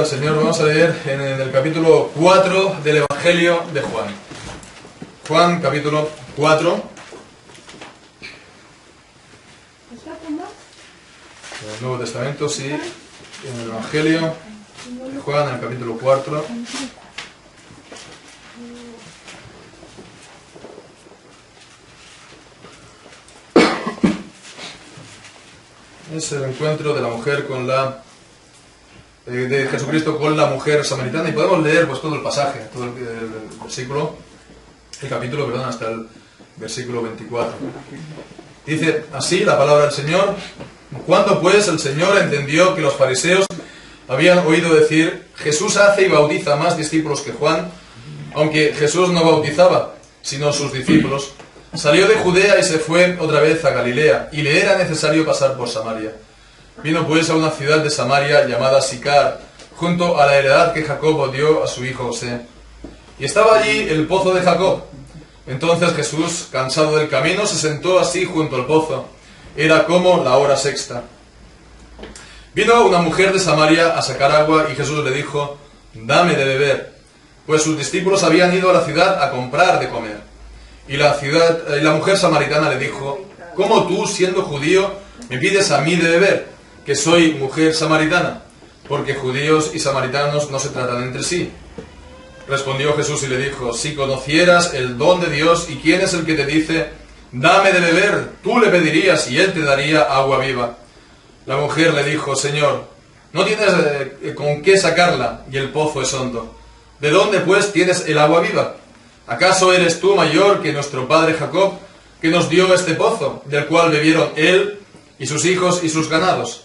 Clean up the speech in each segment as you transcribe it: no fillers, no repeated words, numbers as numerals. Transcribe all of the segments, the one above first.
Señor. Vamos a leer en el capítulo 4 del Evangelio de Juan. Juan, capítulo 4. En el Nuevo Testamento, sí. En el Evangelio de Juan, en el capítulo 4. Es el encuentro de la mujer con de Jesucristo con la mujer samaritana, y podemos leer pues todo el pasaje, todo el capítulo, perdón, hasta el versículo 24. Dice así la palabra del Señor: cuando pues el Señor entendió que los fariseos habían oído decir, Jesús hace y bautiza más discípulos que Juan, aunque Jesús no bautizaba, sino sus discípulos, salió de Judea y se fue otra vez a Galilea, y le era necesario pasar por Samaria. Vino pues a una ciudad de Samaria llamada Sicar, junto a la heredad que Jacob dio a su hijo José. Y estaba allí el pozo de Jacob. Entonces Jesús, cansado del camino, se sentó así junto al pozo. Era como la hora sexta. Vino una mujer de Samaria a sacar agua, y Jesús le dijo, dame de beber, pues sus discípulos habían ido a la ciudad a comprar de comer. Y la mujer samaritana le dijo, ¿cómo tú, siendo judío, me pides a mí de beber, que soy mujer samaritana? Porque judíos y samaritanos no se tratan entre sí. Respondió Jesús y le dijo, si conocieras el don de Dios y quién es el que te dice, dame de beber, tú le pedirías y él te daría agua viva. La mujer le dijo, Señor, no tienes con qué sacarla y el pozo es hondo. ¿De dónde pues tienes el agua viva? ¿Acaso eres tú mayor que nuestro padre Jacob, que nos dio este pozo, del cual bebieron él y sus hijos y sus ganados?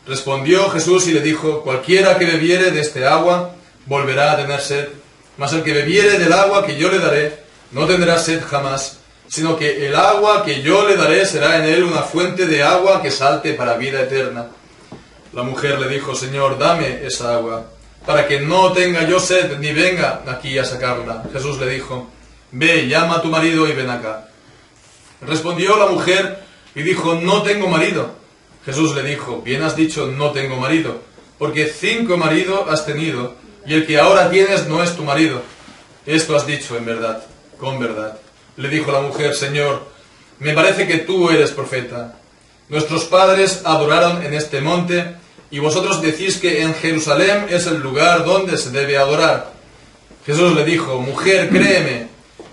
Respondió Jesús y le dijo, cualquiera que bebiere de este agua volverá a tener sed, mas el que bebiere del agua que yo le daré no tendrá sed jamás, sino que el agua que yo le daré será en él una fuente de agua que salte para vida eterna. La mujer le dijo, Señor, dame esa agua, para que no tenga yo sed ni venga aquí a sacarla. Jesús le dijo, ve, llama a tu marido y ven acá. Respondió la mujer y dijo, no tengo marido. Jesús le dijo, bien has dicho, no tengo marido, porque 5 maridos has tenido, y el que ahora tienes no es tu marido. Esto has dicho en verdad, con verdad. Le dijo la mujer, Señor, me parece que tú eres profeta. Nuestros padres adoraron en este monte, y vosotros decís que en Jerusalén es el lugar donde se debe adorar. Jesús le dijo, mujer, créeme,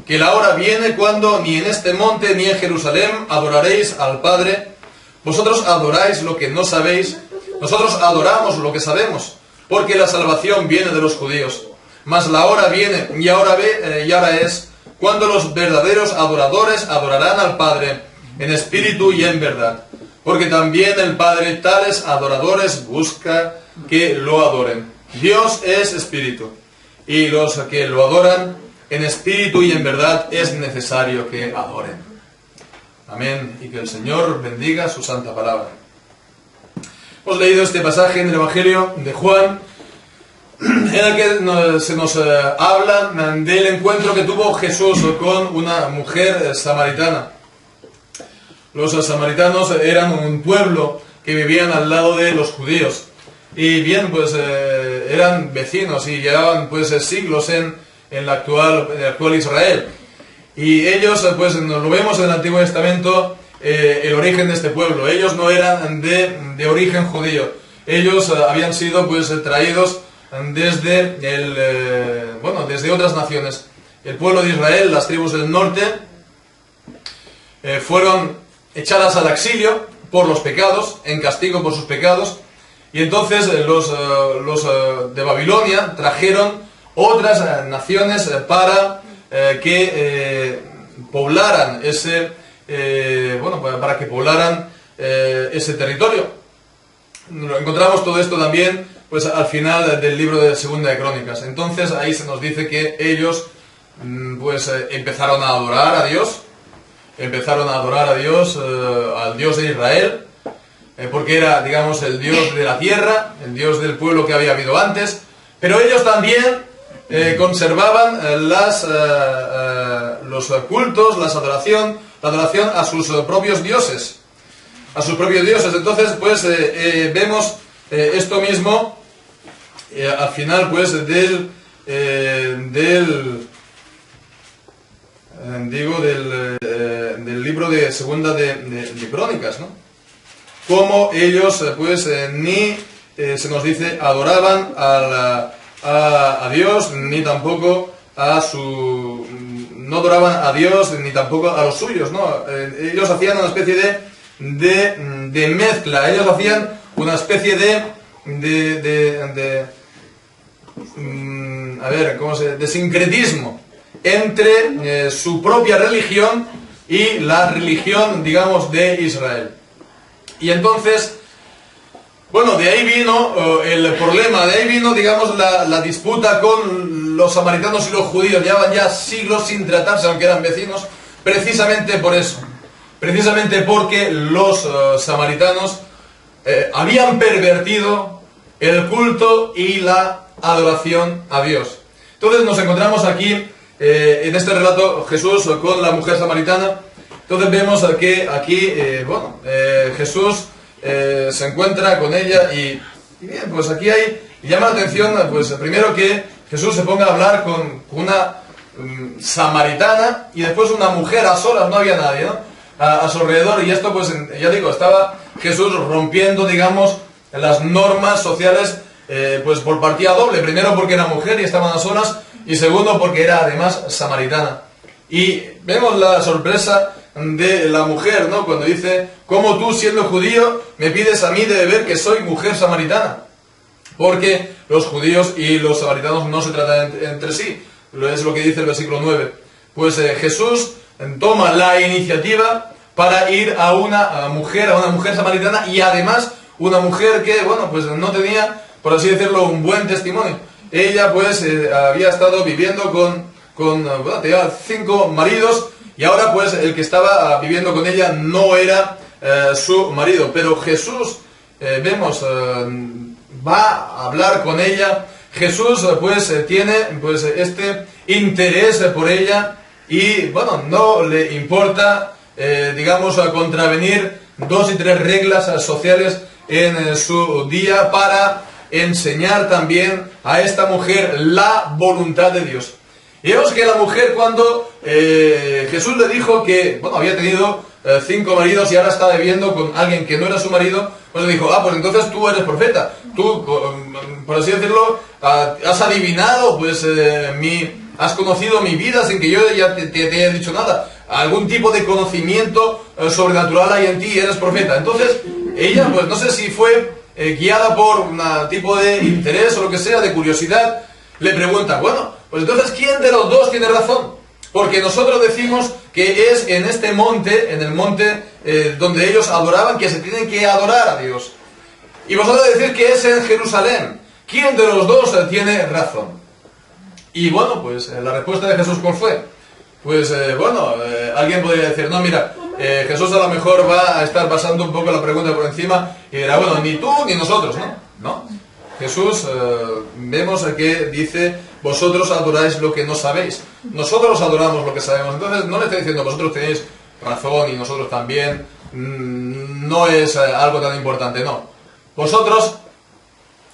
que la hora viene cuando ni en este monte ni en Jerusalén adoraréis al Padre. Vosotros adoráis lo que no sabéis, nosotros adoramos lo que sabemos, porque la salvación viene de los judíos. Mas la hora viene, y ahora es, cuando los verdaderos adoradores adorarán al Padre en espíritu y en verdad. Porque también el Padre tales adoradores busca que lo adoren. Dios es espíritu, y los que lo adoran en espíritu y en verdad es necesario que adoren. Amén, y que el Señor bendiga su santa palabra. Hemos leído este pasaje en el Evangelio de Juan, en el que se nos habla del encuentro que tuvo Jesús con una mujer samaritana. Los samaritanos eran un pueblo que vivían al lado de los judíos, y bien, pues eran vecinos y llevaban pues siglos en el actual Israel. Y ellos, pues lo vemos en el Antiguo Testamento, el origen de este pueblo. Ellos no eran de origen judío. Ellos habían sido pues traídos desde desde otras naciones. El pueblo de Israel, las tribus del norte, fueron echadas al exilio por los pecados, en castigo por sus pecados, y entonces los de Babilonia trajeron otras naciones para que poblaran ese territorio. Encontramos todo esto también pues al final del libro de Segunda de Crónicas. Entonces ahí se nos dice que ellos empezaron a adorar a Dios, al Dios de Israel, porque era, digamos, el Dios de la tierra, el Dios del pueblo que había habido antes, pero ellos también conservaban los cultos, la adoración a sus propios dioses. Entonces, pues vemos esto mismo al final pues del libro de segunda de Crónicas, ¿no? Como ellos pues ni se nos dice adoraban a Dios, ni tampoco no adoraban a Dios ni tampoco a los suyos, ¿no? Ellos hacían una especie de mezcla, ellos hacían una especie de sincretismo entre su propia religión y la religión, digamos, de Israel. Y entonces, bueno, de ahí vino el problema, de ahí vino, digamos, la disputa con los samaritanos y los judíos. Llevaban ya siglos sin tratarse, aunque eran vecinos, precisamente por eso. Precisamente porque los samaritanos habían pervertido el culto y la adoración a Dios. Entonces nos encontramos aquí, en este relato, Jesús con la mujer samaritana. Entonces vemos que aquí, Jesús se encuentra con ella y bien, pues aquí llama la atención, pues primero que Jesús se ponga a hablar con una samaritana y después una mujer a solas, no había nadie, ¿no? A su alrededor, y esto pues ya digo, estaba Jesús rompiendo, digamos, las normas sociales pues por partida doble. Primero porque era mujer y estaban a solas, y segundo porque era además samaritana. Y vemos la sorpresa de la mujer, ¿no? Cuando dice: ¿cómo tú, siendo judío, me pides a mí de beber que soy mujer samaritana? Porque los judíos y los samaritanos no se tratan entre sí. Es lo que dice el versículo 9. Pues Jesús toma la iniciativa para ir a una mujer samaritana, y además una mujer que, bueno, pues no tenía, por así decirlo, un buen testimonio. Ella pues había estado viviendo tenía 5 maridos, y ahora pues el que estaba viviendo con ella no era su marido. Pero Jesús, va a hablar con ella. Jesús pues tiene pues este interés por ella, y bueno, no le importa contravenir 2 y 3 reglas sociales en su día para enseñar también a esta mujer la voluntad de Dios. Y vemos que la mujer, cuando Jesús le dijo que, bueno, había tenido 5 maridos y ahora está viviendo con alguien que no era su marido, pues le dijo: pues entonces tú eres profeta. Tú, por así decirlo, has adivinado, pues, has conocido mi vida sin que yo ya te haya dicho nada. Algún tipo de conocimiento sobrenatural hay en ti y eres profeta. Entonces, ella, pues no sé si fue guiada por un tipo de interés o lo que sea, de curiosidad, le pregunta: bueno, pues entonces, ¿quién de los dos tiene razón? Porque nosotros decimos que es en este monte, en el monte donde ellos adoraban, que se tienen que adorar a Dios. Y vosotros decís que es en Jerusalén. ¿Quién de los dos tiene razón? Y bueno, pues la respuesta de Jesús, ¿cuál fue? Pues alguien podría decir: no, mira, Jesús a lo mejor va a estar pasando un poco la pregunta por encima y dirá: bueno, ni tú ni nosotros, ¿no? No. Jesús, vemos que dice: vosotros adoráis lo que no sabéis. Nosotros adoramos lo que sabemos. Entonces no le está diciendo: vosotros tenéis razón y nosotros también. No es algo tan importante, no. Vosotros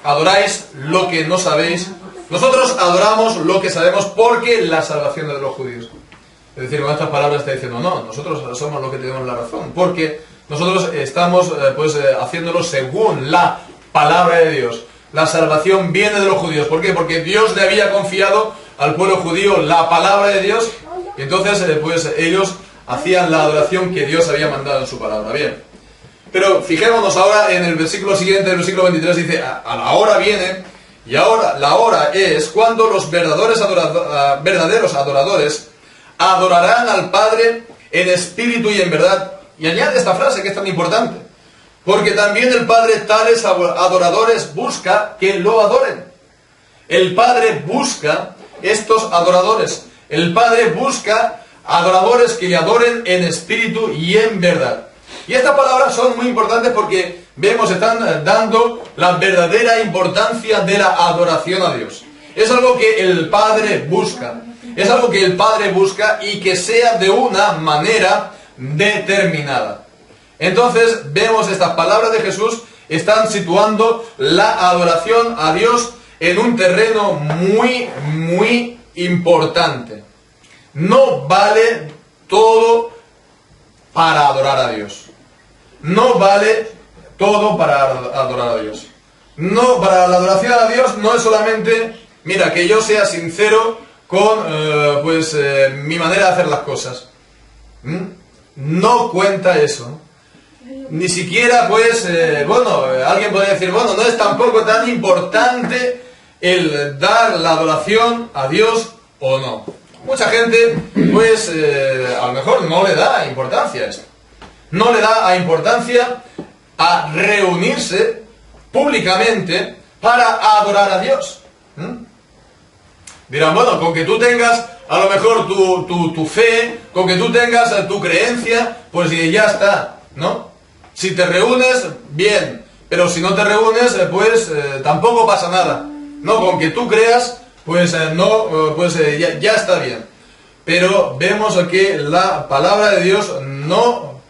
adoráis lo que no sabéis. Nosotros adoramos lo que sabemos, porque la salvación es de los judíos. Es decir, con estas palabras está diciendo: no, nosotros somos los que tenemos la razón, porque nosotros estamos haciéndolo según la palabra de Dios. La salvación viene de los judíos. ¿Por qué? Porque Dios le había confiado al pueblo judío la palabra de Dios, y entonces ellos hacían la adoración que Dios había mandado en su palabra. Bien. Pero fijémonos ahora en el versículo siguiente, el versículo 23, dice: a la hora viene, y ahora la hora es cuando los verdaderos adoradores adorarán al Padre en espíritu y en verdad. Y añade esta frase que es tan importante: porque también el Padre tales adoradores busca que lo adoren. El Padre busca estos adoradores. El Padre busca adoradores que le adoren en espíritu y en verdad. Y estas palabras son muy importantes porque están dando la verdadera importancia de la adoración a Dios. Es algo que el Padre busca. Es algo que el Padre busca, y que sea de una manera determinada. Entonces vemos estas palabras de Jesús están situando la adoración a Dios en un terreno muy importante. No vale todo para adorar a Dios. No vale todo para adorar a Dios. No, para la adoración a Dios no es solamente, mira, que yo sea sincero con mi manera de hacer las cosas. No cuenta eso. Ni siquiera, alguien podría decir, no es tampoco tan importante el dar la adoración a Dios o no. Mucha gente, a lo mejor no le da importancia a esto. No le da importancia a reunirse públicamente para adorar a Dios. Dirán, con que tú tengas a lo mejor tu fe, con que tú tengas tu creencia, pues ya está, ¿no? Si te reúnes, bien, pero si no te reúnes, tampoco pasa nada. No, con que tú creas, ya está bien. Pero vemos que la palabra de Dios no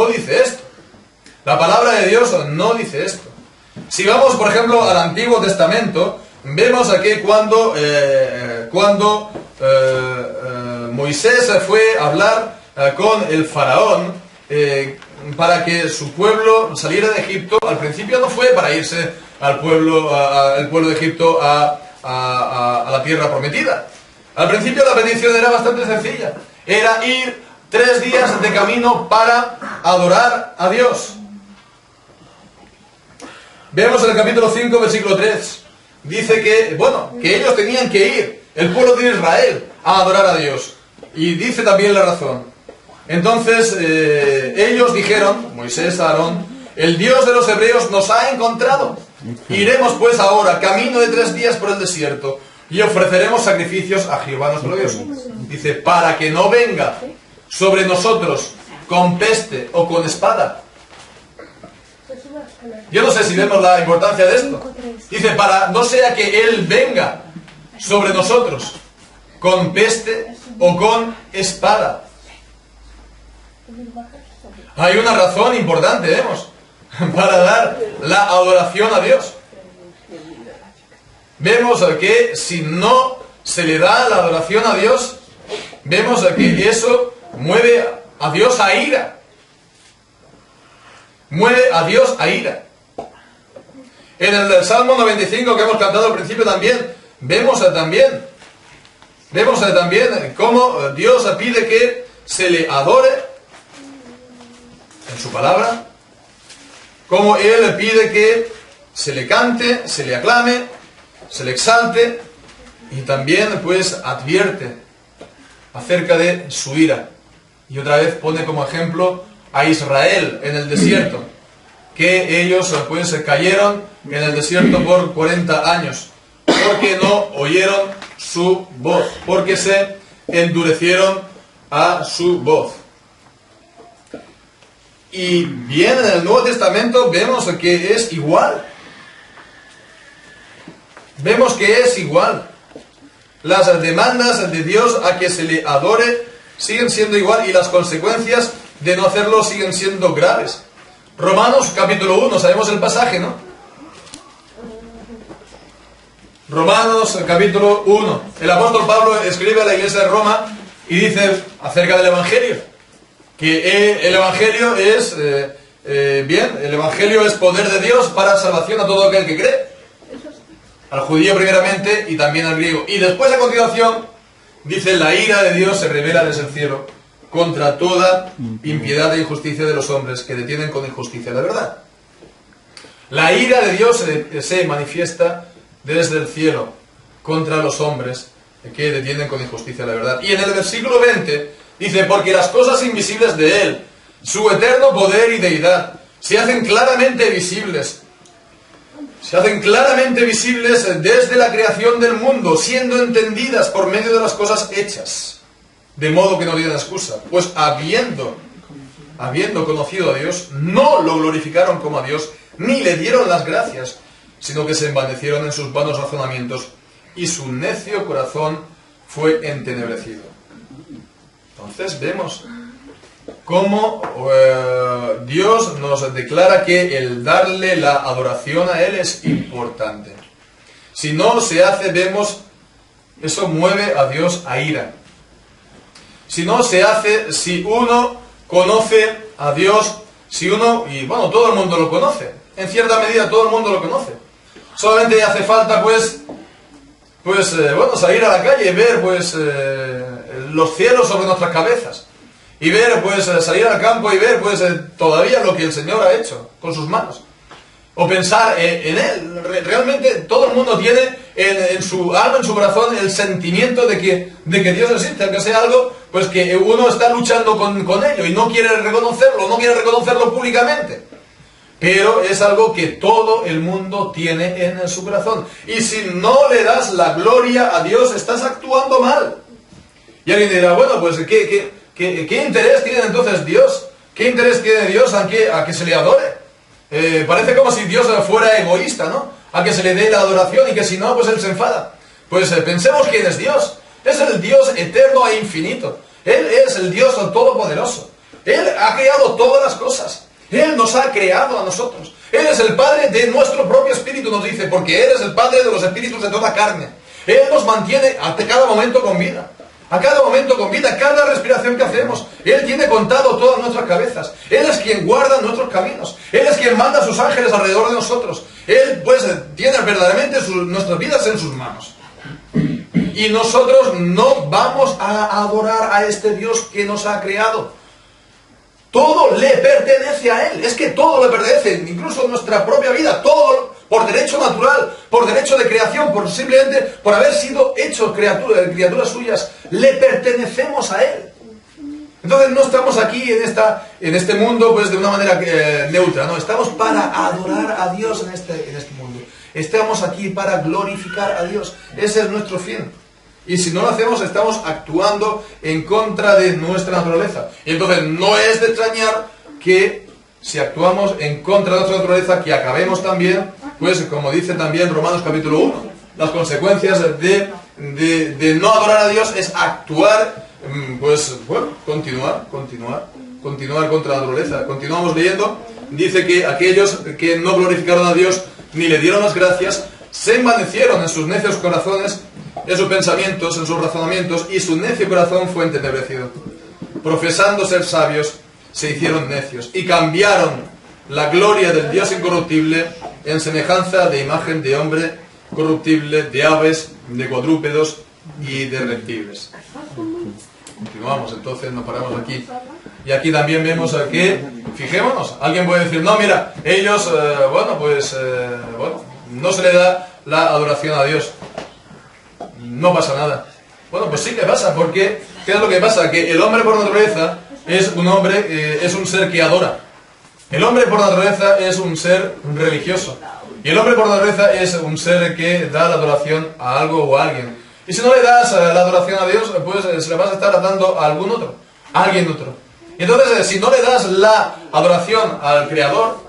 dice esto. La palabra de Dios no dice esto. Si vamos, por ejemplo, al Antiguo Testamento, vemos aquí cuando Moisés fue a hablar con el faraón para que su pueblo saliera de Egipto. Al principio no fue para irse el pueblo de Egipto a la tierra prometida. Al principio la petición era bastante sencilla. Era ir 3 días de camino para adorar a Dios. Vemos en el capítulo 5, versículo 3. Dice que ellos tenían que ir, el pueblo de Israel, a adorar a Dios. Y dice también la razón. Entonces, ellos dijeron, Moisés, Aarón, el Dios de los hebreos nos ha encontrado. Iremos pues ahora, camino de 3 días por el desierto, y ofreceremos sacrificios a Jehová nuestro Dios. Dice, para que no venga sobre nosotros con peste o con espada. Yo no sé si vemos la importancia de esto. Dice, para no sea que Él venga sobre nosotros con peste o con espada. Hay una razón importante, vemos, para dar la adoración a Dios. Vemos que si no se le da la adoración a Dios, vemos que eso mueve a Dios a ira. Mueve a Dios a ira. En el Salmo 95 que hemos cantado al principio también, vemos también cómo Dios pide que se le adore en su palabra, cómo Él pide que se le cante, se le aclame, se le exalte, y también advierte acerca de su ira. Y otra vez pone como ejemplo a Israel en el desierto, que ellos cayeron en el desierto por 40 años, porque no oyeron su voz, porque se endurecieron a su voz. Y bien, en el Nuevo Testamento vemos que es igual. Vemos que es igual. Las demandas de Dios a que se le adore siguen siendo igual, y las consecuencias de no hacerlo siguen siendo graves. Romanos capítulo 1, sabemos el pasaje, ¿no? Romanos capítulo 1. El apóstol Pablo escribe a la iglesia de Roma y dice acerca del Evangelio, que el Evangelio es, el Evangelio es poder de Dios para salvación a todo aquel que cree. Al judío primeramente y también al griego. Y después, a continuación, dice, la ira de Dios se revela desde el cielo contra toda impiedad e injusticia de los hombres que detienen con injusticia la verdad. La ira de Dios se manifiesta desde el cielo contra los hombres que detienen con injusticia la verdad. Y en el versículo 20 dice, porque las cosas invisibles de Él, su eterno poder y deidad, se hacen claramente visibles. Se hacen claramente visibles desde la creación del mundo, siendo entendidas por medio de las cosas hechas, de modo que no tienen excusa. Pues habiendo conocido a Dios, no lo glorificaron como a Dios, ni le dieron las gracias, sino que se envanecieron en sus vanos razonamientos, y su necio corazón fue entenebrecido. Entonces vemos cómo Dios nos declara que el darle la adoración a Él es importante. Si no se hace, vemos, eso mueve a Dios a ira. Si no se hace, si uno conoce a Dios, si uno, y bueno, todo el mundo lo conoce, en cierta medida todo el mundo lo conoce. Solamente hace falta, bueno, salir a la calle y ver, los cielos sobre nuestras cabezas. Y ver, salir al campo y ver, todavía lo que el Señor ha hecho con sus manos. O pensar en Él. Realmente todo el mundo tiene en su alma, en su corazón, el sentimiento de que Dios existe, aunque sea algo, pues que uno está luchando con ello y no quiere reconocerlo públicamente. Pero es algo que todo el mundo tiene en su corazón. Y si no le das la gloria a Dios, estás actuando mal. Y alguien dirá, bueno, pues ¿qué interés tiene entonces Dios? ¿Qué interés tiene Dios a que se le adore? Parece como si Dios fuera egoísta, ¿no? A que se le dé la adoración y que si no, pues Él se enfada. Pensemos quién es Dios. Es el Dios eterno e infinito. Él es el Dios todopoderoso. Él ha creado todas las cosas. Él nos ha creado a nosotros. Él es el Padre de nuestro propio espíritu, nos dice, porque Él es el Padre de los espíritus de toda carne. Él nos mantiene a cada momento con vida. A cada momento con vida, cada respiración que hacemos. Él tiene contado todas nuestras cabezas. Él es quien guarda nuestros caminos. Él es quien manda a sus ángeles alrededor de nosotros. Él, tiene verdaderamente nuestras vidas en sus manos. Y nosotros no vamos a adorar a este Dios que nos ha creado. Todo le pertenece a Él. Es que todo le pertenece, incluso nuestra propia vida, todo por derecho natural, por derecho de creación, simplemente por haber sido hechos criaturas suyas, le pertenecemos a Él. Entonces no estamos aquí en este mundo de una manera neutra, no, estamos para adorar a Dios en este mundo. Estamos aquí para glorificar a Dios. Ese es nuestro fin. Y si no lo hacemos, estamos actuando en contra de nuestra naturaleza. Y entonces no es de extrañar que si actuamos en contra de nuestra naturaleza, que acabemos también, como dice también Romanos capítulo 1, las consecuencias de no adorar a Dios es actuar, continuar contra la naturaleza. Continuamos leyendo, dice que aquellos que no glorificaron a Dios ni le dieron las gracias, se envanecieron en sus necios corazones, en sus pensamientos, en sus razonamientos, y su necio corazón fue entenebrecido. Profesando ser sabios, se hicieron necios, y cambiaron la gloria del Dios incorruptible en semejanza de imagen de hombre corruptible, de aves, de cuadrúpedos y de reptiles. Continuamos, entonces nos paramos aquí. Y aquí también vemos que, fijémonos, alguien puede decir, no, mira, ellos, no se le da la adoración a Dios. No pasa nada. Bueno, pues sí que pasa, porque ¿qué es lo que pasa? Que el hombre por naturaleza es un ser que adora. El hombre por naturaleza es un ser religioso. Y el hombre por naturaleza es un ser que da la adoración a algo o a alguien. Y si no le das la adoración a Dios, se le vas a estar dando a alguien otro. Y entonces, si no le das la adoración al Creador,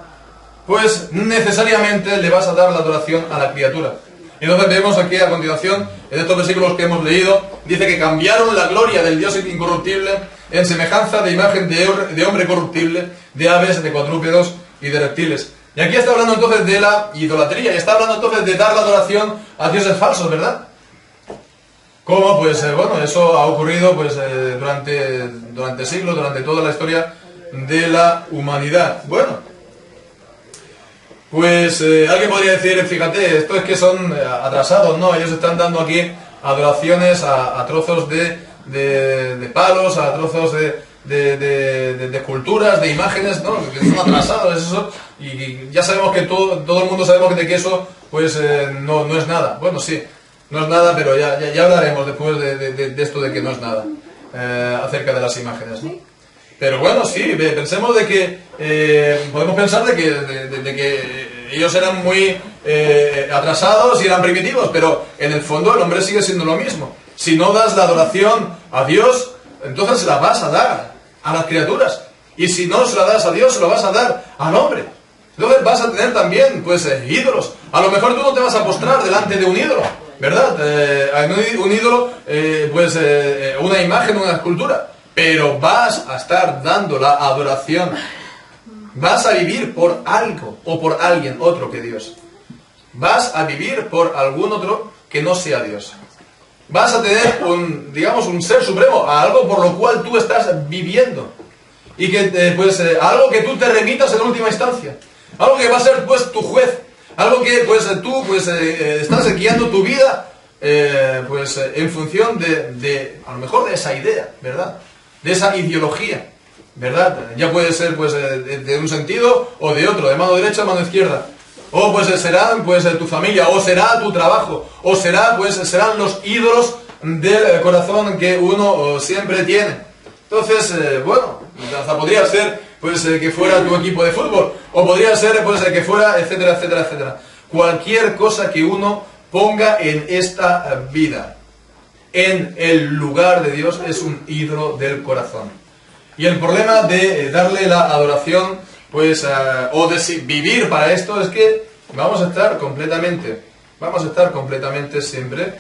pues necesariamente le vas a dar la adoración a la criatura. Y entonces vemos aquí a continuación, en estos versículos que hemos leído, dice que cambiaron la gloria del Dios incorruptible en semejanza de imagen de hombre corruptible, de aves, de cuadrúpedos y de reptiles. Y aquí está hablando entonces de la idolatría, y está hablando entonces de dar la adoración a dioses falsos, ¿verdad? ¿Cómo? Eso ha ocurrido durante siglos, durante toda la historia de la humanidad. Bueno, alguien podría decir, fíjate, esto es que son atrasados, ¿no? Ellos están dando aquí adoraciones a trozos de palos, a trozos de esculturas, de imágenes, ¿no? Que son atrasados, eso. Y ya sabemos que todo el mundo sabemos de que eso, no es nada. Bueno, sí, no es nada, pero ya hablaremos después de esto de que no es nada, acerca de las imágenes, ¿no? Pero bueno, sí, pensemos de que, podemos pensar de que ellos eran muy atrasados y eran primitivos, pero en el fondo el hombre sigue siendo lo mismo. Si no das la adoración a Dios, entonces se la vas a dar a las criaturas. Y si no se la das a Dios, se la vas a dar al hombre. Entonces vas a tener también, ídolos. A lo mejor tú no te vas a postrar delante de un ídolo, ¿verdad? Un ídolo, una imagen, una escultura. Pero vas a estar dando la adoración. Vas a vivir por algo o por alguien otro que Dios. vas a vivir por algún otro que no sea Dios. Vas a tener un ser supremo, algo por lo cual tú estás viviendo. Y que algo que tú te remitas en última instancia. Algo que va a ser pues tu juez. Algo que tú estás guiando tu vida en función de a lo mejor de esa idea, ¿verdad? De esa ideología, ¿verdad? Ya puede ser de un sentido o de otro, de mano derecha a mano izquierda. O será tu familia, o será tu trabajo, o serán los ídolos del corazón que uno siempre tiene. Entonces, hasta podría ser que fuera tu equipo de fútbol, o podría ser que fuera, etcétera, etcétera, etcétera. Cualquier cosa que uno ponga en esta vida, en el lugar de Dios, es un ídolo del corazón. Y el problema de darle la adoración, o de vivir para esto, es que vamos a estar completamente siempre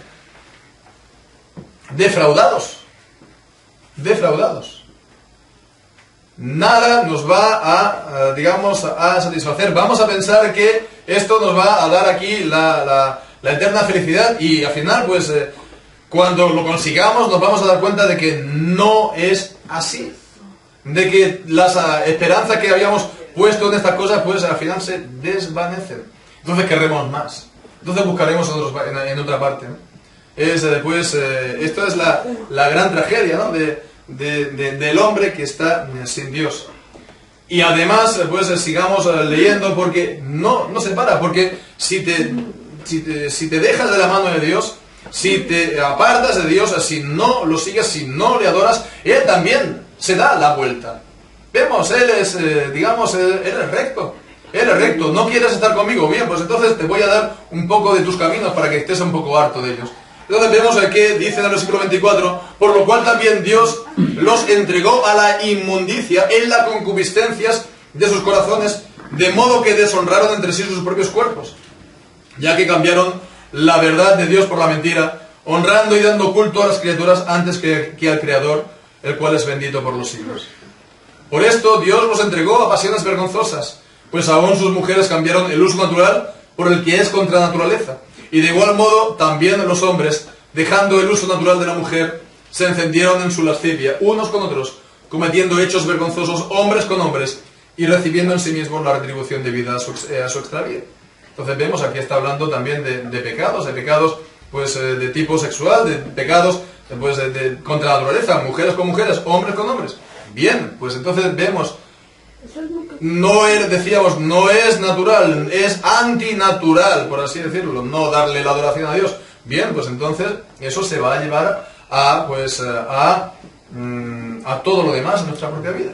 defraudados. Nada nos va a satisfacer. Vamos a pensar que esto nos va a dar aquí la eterna felicidad, y al final, cuando lo consigamos, nos vamos a dar cuenta de que no es así. De que las esperanzas que habíamos puesto en estas cosas, al final se desvanecen. Entonces querremos más. Entonces buscaremos en otra parte, ¿no? Esto es la gran tragedia, ¿no? del hombre que está sin Dios. Y además, sigamos leyendo, porque no se para. Porque si te dejas de la mano de Dios, si te apartas de Dios, si no lo sigues, si no le adoras, Él también se da la vuelta. Vemos, Él es recto. Él es recto. ¿No quieres estar conmigo? Bien, pues entonces te voy a dar un poco de tus caminos para que estés un poco harto de ellos. Entonces vemos que dice en el versículo 24, por lo cual también Dios los entregó a la inmundicia en las concupiscencias de sus corazones, de modo que deshonraron entre sí sus propios cuerpos, ya que cambiaron la verdad de Dios por la mentira, honrando y dando culto a las criaturas antes que al Creador, el cual es bendito por los siglos. Por esto Dios los entregó a pasiones vergonzosas, pues aún sus mujeres cambiaron el uso natural por el que es contra naturaleza. Y de igual modo también los hombres, dejando el uso natural de la mujer, se encendieron en su lascivia, unos con otros, cometiendo hechos vergonzosos hombres con hombres, y recibiendo en sí mismos la retribución debida a su extravío. Entonces vemos, aquí está hablando también de pecados de tipo sexual, de pecados contra la naturaleza, mujeres con mujeres, hombres con hombres. Bien, entonces vemos, no es natural, es antinatural, por así decirlo, no darle la adoración a Dios. Bien, entonces eso se va a llevar a todo lo demás en nuestra propia vida.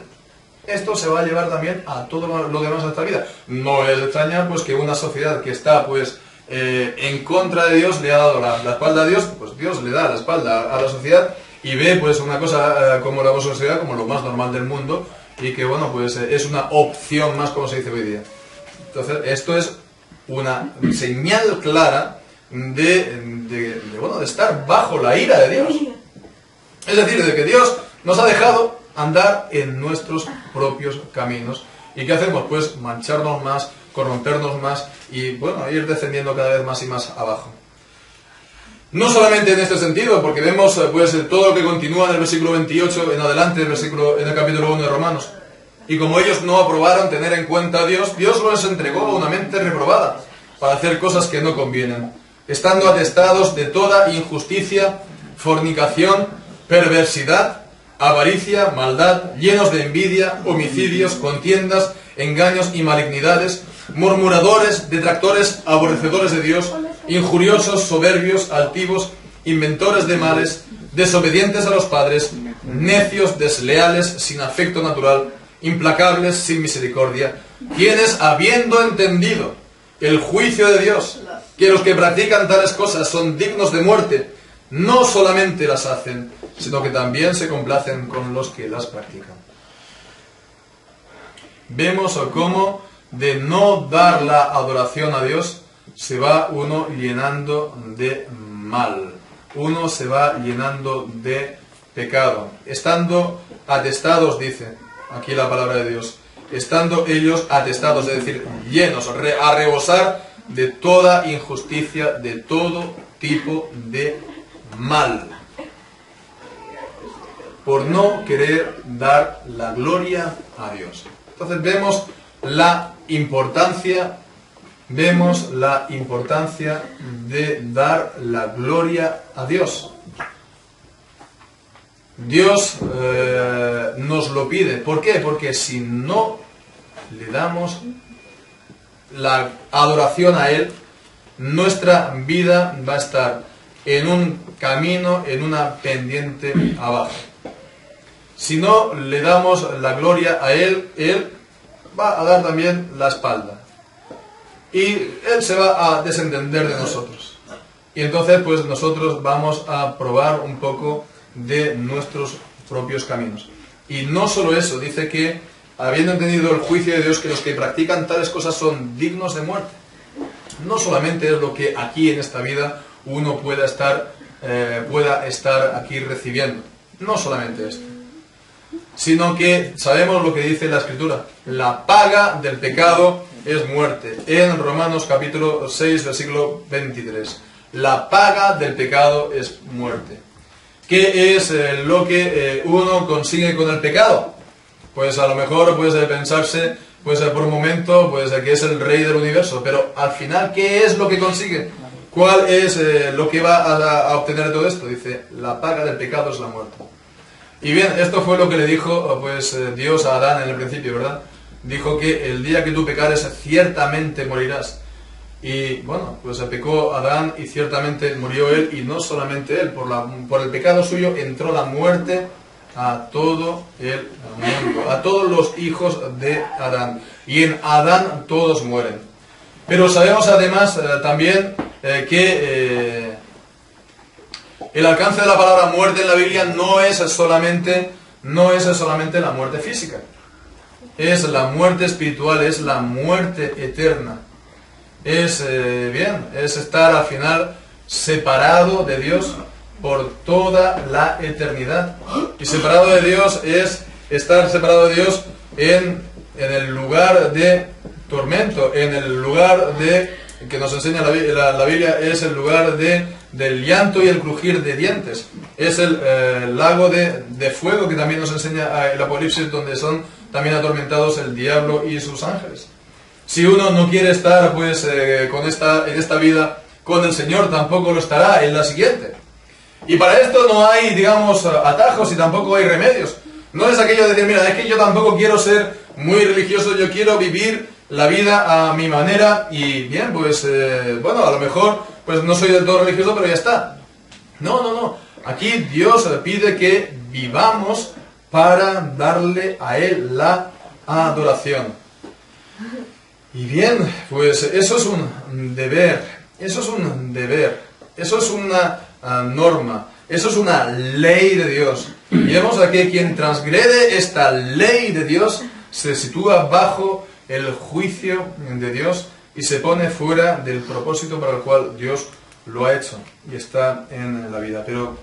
Esto se va a llevar también a todo lo demás de nuestra vida. No es extrañar que una sociedad que está en contra de Dios le ha dado la espalda a Dios, Dios le da la espalda a la sociedad y ve una cosa como la homosexualidad como lo más normal del mundo, y que es una opción más, como se dice hoy día. Entonces esto es una señal clara de estar bajo la ira de Dios. Es decir, de que Dios nos ha dejado andar en nuestros propios caminos. ¿Y qué hacemos? Mancharnos más, corrompernos más y ir descendiendo cada vez más y más abajo. No solamente en este sentido, porque vemos todo lo que continúa en el versículo 28 en adelante, en el capítulo 1 de Romanos. Y como ellos no aprobaron tener en cuenta a Dios, Dios los entregó a una mente reprobada para hacer cosas que no convienen, estando atestados de toda injusticia, fornicación, perversidad, avaricia, maldad, llenos de envidia, homicidios, contiendas, engaños y malignidades, murmuradores, detractores, aborrecedores de Dios, injuriosos, soberbios, altivos, inventores de males, desobedientes a los padres, necios, desleales, sin afecto natural, implacables, sin misericordia, quienes, habiendo entendido el juicio de Dios, que los que practican tales cosas son dignos de muerte, no solamente las hacen, sino que también se complacen con los que las practican. Vemos cómo de no dar la adoración a Dios se va uno llenando de mal, uno se va llenando de pecado, estando atestados, dice aquí la palabra de Dios, estando ellos atestados, es decir, llenos, a rebosar de toda injusticia, de todo tipo de mal, por no querer dar la gloria a Dios. Entonces vemos la importancia de dar la gloria a Dios. Dios nos lo pide. ¿Por qué? Porque si no le damos la adoración a Él, nuestra vida va a estar en un camino, en una pendiente abajo. Si no le damos la gloria a Él, Él va a dar también la espalda. Y Él se va a desentender de nosotros. Y entonces pues nosotros vamos a probar un poco de nuestros propios caminos. Y no solo eso, dice que habiendo entendido el juicio de Dios, que los que practican tales cosas son dignos de muerte. No solamente es lo que aquí en esta vida uno pueda estar aquí recibiendo. No solamente esto. Sino que sabemos lo que dice la Escritura. La paga del pecado es muerte. En Romanos capítulo 6, versículo 23. La paga del pecado es muerte. ¿Qué es lo que uno consigue con el pecado? Pues a lo mejor puede pensarse, por un momento, que es el rey del universo. Pero al final, ¿qué es lo que consigue? ¿Cuál es lo que va a obtener de todo esto? Dice, la paga del pecado es la muerte. Y bien, esto fue lo que le dijo Dios a Adán en el principio, ¿verdad? Dijo que el día que tú pecares, ciertamente morirás. Y bueno, pecó Adán y ciertamente murió él, y no solamente él, por el pecado suyo entró la muerte a todo el mundo, a todos los hijos de Adán. Y en Adán todos mueren. Pero sabemos además también que el alcance de la palabra muerte en la Biblia no es solamente la muerte física. Es la muerte espiritual, es la muerte eterna. Es estar al final separado de Dios por toda la eternidad. Y separado de Dios es estar separado de Dios en el lugar de tormento, en el lugar que nos enseña la Biblia, es el lugar del llanto y el crujir de dientes. Es el lago de fuego que también nos enseña el Apocalipsis, donde son también atormentados el diablo y sus ángeles. Si uno no quiere estar en esta vida con el Señor, tampoco lo estará en la siguiente. Y para esto no hay, atajos y tampoco hay remedios. No es aquello de decir, mira, es que yo tampoco quiero ser muy religioso, yo quiero vivir la vida a mi manera y bien, a lo mejor no soy del todo religioso, pero ya está. No. Aquí Dios pide que vivamos para darle a Él la adoración. Y bien, eso es un deber, eso es una norma, eso es una ley de Dios. Y vemos aquí, quien transgrede esta ley de Dios se sitúa bajo el juicio de Dios y se pone fuera del propósito para el cual Dios lo ha hecho y está en la vida. Pero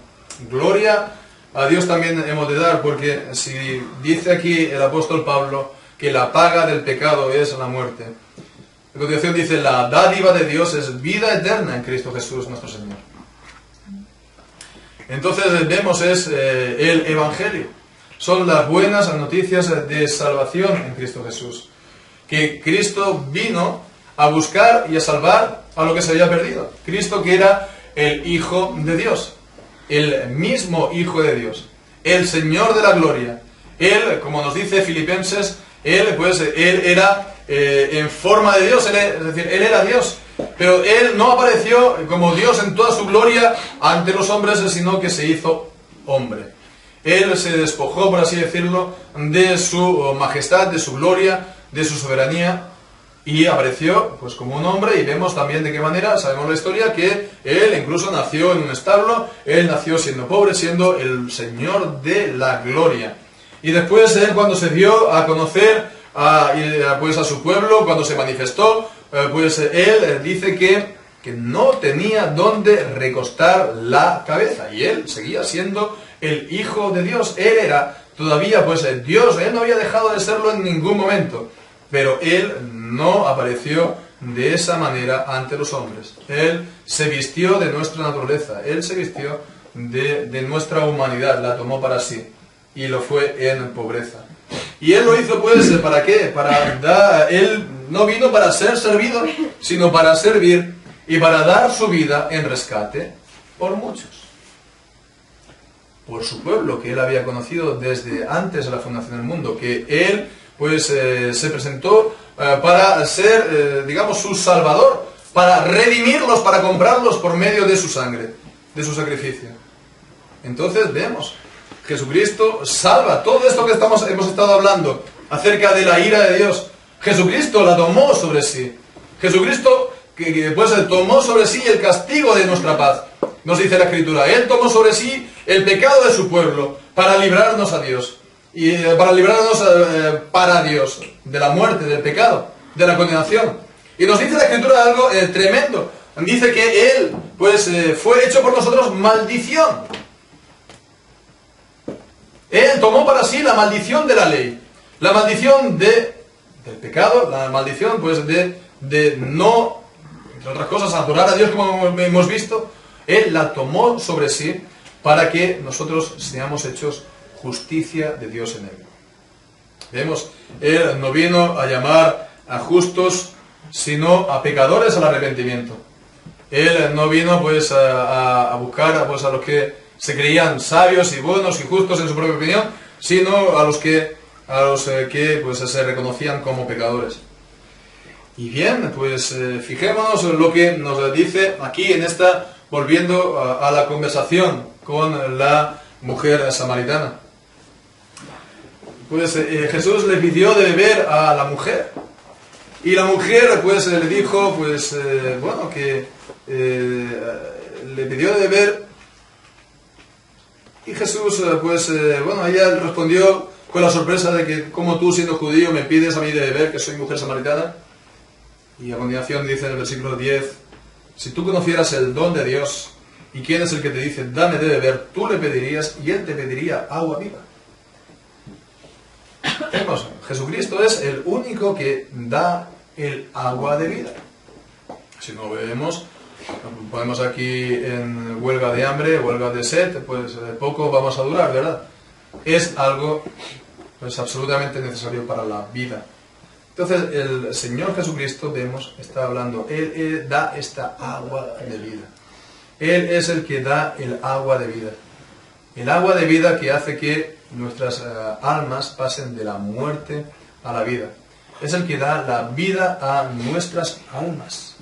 gloria a Dios también hemos de dar, porque si dice aquí el apóstol Pablo que la paga del pecado es la muerte, a continuación dice, la dádiva de Dios es vida eterna en Cristo Jesús nuestro Señor. Entonces vemos el Evangelio. Son las buenas noticias de salvación en Cristo Jesús. Que Cristo vino a buscar y a salvar a lo que se había perdido. Cristo, que era el Hijo de Dios, el mismo Hijo de Dios, el Señor de la gloria. Él, como nos dice Filipenses, Él era en forma de Dios, es decir, Él era Dios. Pero Él no apareció como Dios en toda su gloria ante los hombres, sino que se hizo hombre. Él se despojó, por así decirlo, de su majestad, de su gloria, de su soberanía, y apareció como un hombre. Y vemos también de qué manera, sabemos la historia, que Él incluso nació en un establo. Él nació siendo pobre, siendo el Señor de la gloria. Y después Él, cuando se dio a conocer a su pueblo, cuando se manifestó, Él dice que no tenía dónde recostar la cabeza, y Él seguía siendo el Hijo de Dios. Él era todavía Dios. Él no había dejado de serlo en ningún momento, pero Él no apareció de esa manera ante los hombres. Él se vistió de nuestra naturaleza, Él se vistió de nuestra humanidad, la tomó para sí y lo fue en pobreza. Y Él lo hizo pues, ¿para qué? Él no vino para ser servido, sino para servir y para dar su vida en rescate por muchos. Por su pueblo que Él había conocido desde antes de la fundación del mundo, que Él pues se presentó para ser, digamos, su salvador, para redimirlos, para comprarlos por medio de su sangre, de su sacrificio. Entonces vemos, Jesucristo salva. Todo esto que hemos estado hablando acerca de la ira de Dios, Jesucristo la tomó sobre sí. Jesucristo pues tomó sobre sí el castigo de nuestra paz. Nos dice la Escritura, Él tomó sobre sí el pecado de su pueblo para librarnos a Dios. Y para librarnos para Dios de la muerte, del pecado, de la condenación. Y nos dice la Escritura algo tremendo. Dice que Él pues fue hecho por nosotros maldición. Él tomó para sí la maldición de la ley, la maldición del pecado, la maldición pues de no, entre otras cosas, adorar a Dios como hemos visto. Él la tomó sobre sí para que nosotros seamos hechos justicia de Dios en Él. Vemos, Él no vino a llamar a justos, sino a pecadores al arrepentimiento. Él no vino pues a buscar pues, a los que se creían sabios y buenos y justos en su propia opinión, sino a los que pues, se reconocían como pecadores. Y bien, pues fijémonos en lo que nos dice aquí en esta, volviendo a la conversación con la mujer samaritana. Pues Jesús le pidió de beber a la mujer. Y la mujer pues le dijo, pues bueno, que le pidió de beber. Y Jesús pues bueno, ella respondió con la sorpresa de que, como tú siendo judío me pides a mí de beber, que soy mujer samaritana. Y a continuación dice en el versículo 10, si tú conocieras el don de Dios y quién es el que te dice dame de beber, tú le pedirías y Él te pediría agua viva. Vemos, Jesucristo es el único que da el agua de vida. Si no bebemos, ponemos aquí en huelga de hambre, huelga de sed, pues poco vamos a durar, ¿verdad? Es algo pues absolutamente necesario para la vida. Entonces el Señor Jesucristo, vemos, está hablando, Él da esta agua de vida. Él es el que da el agua de vida. El agua de vida que hace que nuestras almas pasen de la muerte a la vida. Es el que da la vida a nuestras almas.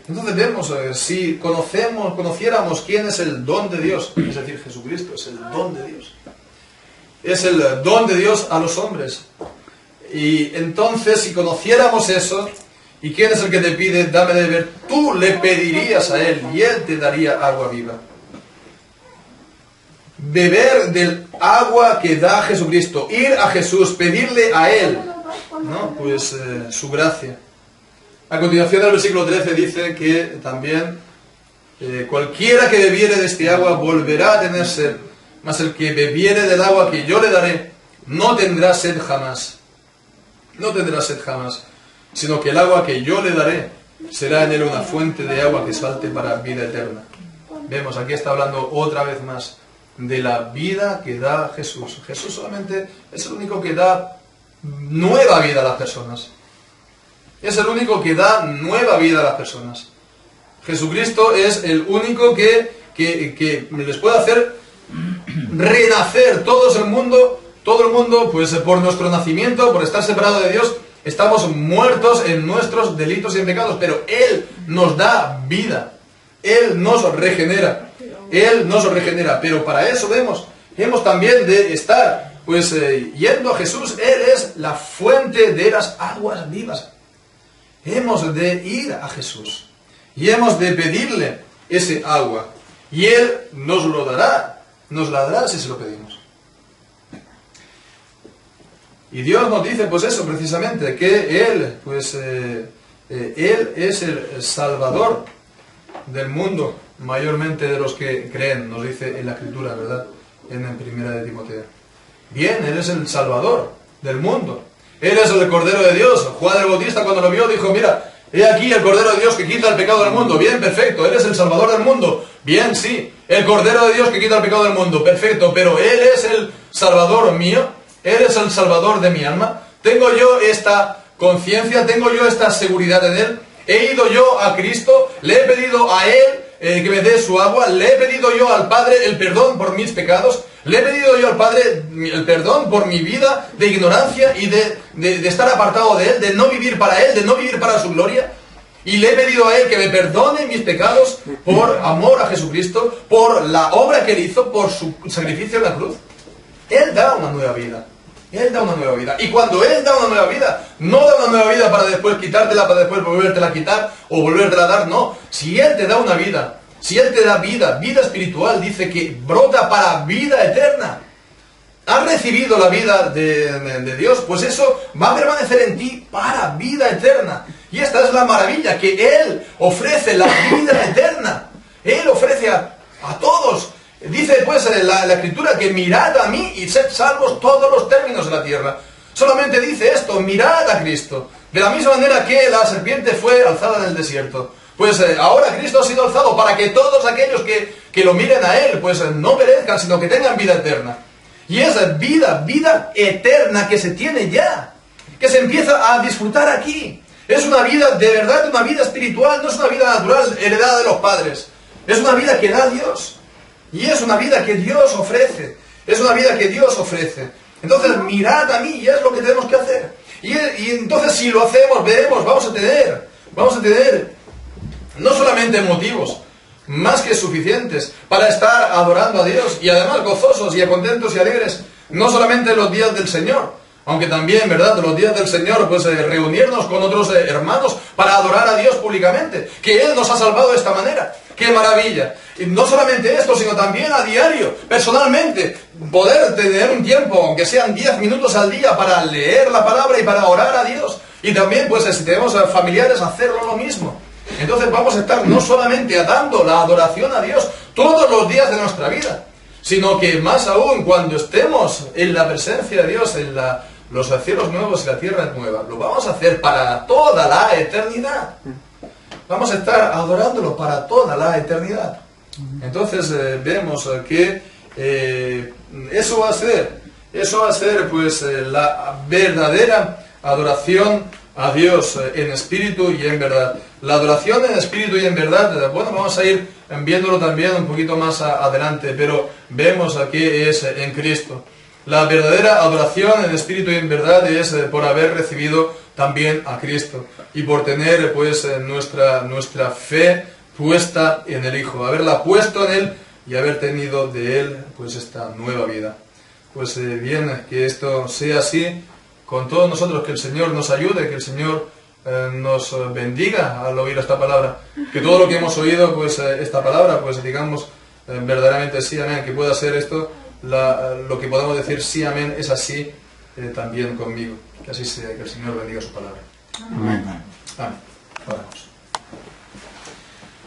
Entonces vemos, si conociéramos quién es el don de Dios, es decir, Jesucristo es el don de Dios. Es el don de Dios a los hombres. Y entonces, si conociéramos eso, ¿y quién es el que te pide, dame de beber? Tú le pedirías a Él y Él te daría agua viva. Beber del agua que da Jesucristo, ir a Jesús, pedirle a Él, ¿no? Pues su gracia. A continuación del versículo 13 dice que también cualquiera que bebiere de este agua volverá a tener sed, mas el que bebiere del agua que yo le daré no tendrá sed jamás. No tendrá sed jamás, sino que el agua que yo le daré será en él una fuente de agua que salte para vida eterna. Vemos, aquí está hablando otra vez más de la vida que da Jesús. Jesús solamente es el único que da nueva vida a las personas. Es el único que da nueva vida a las personas. Jesucristo es el único que les puede hacer renacer. Todo el mundo, pues por nuestro nacimiento, por estar separado de Dios, estamos muertos en nuestros delitos y pecados, pero Él nos da vida. Él nos regenera. Él nos regenera. Pero para eso hemos también de estar pues yendo a Jesús. Él es la fuente de las aguas vivas. Hemos de ir a Jesús y hemos de pedirle ese agua. Y Él nos lo dará. Nos la dará si se lo pedimos. Y Dios nos dice pues eso precisamente, que Él, pues Él es el Salvador del mundo, mayormente de los que creen, nos dice en la Escritura, ¿verdad? En la primera de Timoteo. Bien, Él es el Salvador del mundo. Él es el Cordero de Dios. Juan el Bautista cuando lo vio dijo, mira, He aquí el Cordero de Dios que quita el pecado del mundo. Bien, perfecto. Él es el Salvador del mundo. Bien, sí. El Cordero de Dios que quita el pecado del mundo. Perfecto. Pero Él es el Salvador mío. Él es el Salvador de mi alma. Tengo yo esta conciencia, tengo yo esta seguridad en Él. He ido yo a Cristo, le he pedido a Él que me dé su agua, le he pedido yo al Padre el perdón por mis pecados, le he pedido yo al Padre el perdón por mi vida de ignorancia y de estar apartado de Él, de no vivir para Él, de no vivir para su gloria. Y le he pedido a Él que me perdone mis pecados por amor a Jesucristo, por la obra que Él hizo, por su sacrificio en la cruz. Él da una nueva vida. Él da una nueva vida. Y cuando Él da una nueva vida, no da una nueva vida para después quitártela, para después volvértela a quitar o volvértela a dar, no. Si Él te da una vida, si Él te da vida, vida espiritual, dice que brota para vida eterna. Has recibido la vida de Dios, pues eso va a permanecer en ti para vida eterna. Y esta es la maravilla, que Él ofrece la vida eterna. Él ofrece a todos. Dice pues la Escritura que mirad a mí y sed salvos todos los términos de la tierra. Solamente dice esto, mirad a Cristo. De la misma manera que la serpiente fue alzada en el desierto. Pues ahora Cristo ha sido alzado para que todos aquellos que lo miren a Él, pues no perezcan, sino que tengan vida eterna. Y esa vida eterna que se tiene ya, que se empieza a disfrutar aquí. Es una vida, de verdad, una vida espiritual, no es una vida natural heredada de los padres. Es una vida que da Dios. Y es una vida que Dios ofrece. Es una vida que Dios ofrece. Entonces, mirad a mí, y es lo que tenemos que hacer. Y entonces, si lo hacemos, veremos, vamos a tener no solamente motivos, más que suficientes para estar adorando a Dios, y además gozosos y contentos y alegres, no solamente en los días del Señor, aunque también, ¿verdad?, los días del Señor, pues reunirnos con otros hermanos para adorar a Dios públicamente, que Él nos ha salvado de esta manera. ¡Qué maravilla! Y no solamente esto, sino también a diario, personalmente, poder tener un tiempo, aunque sean 10 minutos al día, para leer la palabra y para orar a Dios. Y también, pues, si tenemos familiares, hacerlo lo mismo. Entonces vamos a estar no solamente dando la adoración a Dios todos los días de nuestra vida, sino que más aún cuando estemos en la presencia de Dios, en los cielos nuevos y la tierra nueva, lo vamos a hacer para toda la eternidad. Vamos a estar adorándolo para toda la eternidad. Entonces vemos que eso va a ser pues la verdadera adoración a Dios en espíritu y en verdad. La adoración en espíritu y en verdad, bueno, vamos a ir viéndolo también un poquito más adelante, pero vemos aquí es en Cristo. La verdadera adoración en espíritu y en verdad es por haber recibido también a Cristo y por tener pues nuestra fe puesta en el Hijo, haberla puesto en Él y haber tenido de Él pues esta nueva vida. Pues bien, que esto sea así con todos nosotros, que el Señor nos ayude, que el Señor nos bendiga al oír esta palabra, que todo lo que hemos oído, pues esta palabra, pues digamos verdaderamente sí, amén, que pueda ser esto, lo que podamos decir sí, amén, es así también conmigo. Que así sea, que el Señor bendiga su palabra. Amén. Amén. Oramos.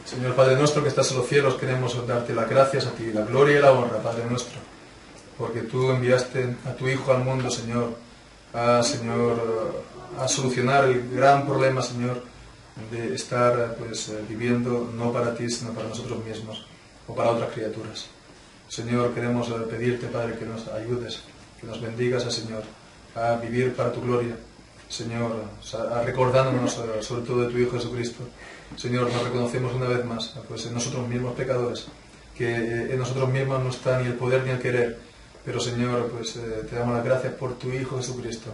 Señor Padre nuestro que estás en los cielos, queremos darte las gracias a ti, la gloria y la honra, Padre nuestro, porque tú enviaste a tu Hijo al mundo, Señor, a solucionar el gran problema, Señor, de estar pues viviendo no para ti, sino para nosotros mismos o para otras criaturas. Señor, queremos pedirte, Padre, que nos ayudes, que nos bendigas, Señor, a vivir para tu gloria, Señor, recordándonos sobre todo de tu Hijo Jesucristo. Señor, nos reconocemos una vez más, pues en nosotros mismos pecadores, que en nosotros mismos no está ni el poder ni el querer, pero Señor, pues te damos las gracias por tu Hijo Jesucristo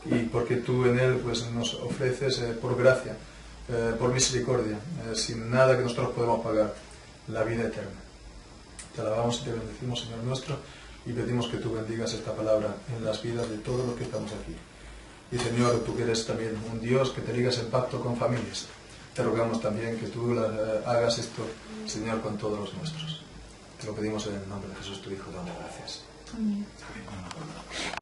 y porque tú en Él pues nos ofreces por gracia, por misericordia, sin nada que nosotros podamos pagar, la vida eterna. Te alabamos y te bendecimos, Señor nuestro, y pedimos que tú bendigas esta palabra en las vidas de todos los que estamos aquí. Y Señor, tú que eres también un Dios que te ligas en pacto con familias, te rogamos también que tú hagas esto, Señor, con todos los nuestros. Te lo pedimos en el nombre de Jesús, tu Hijo, damos gracias. Amén. Amén.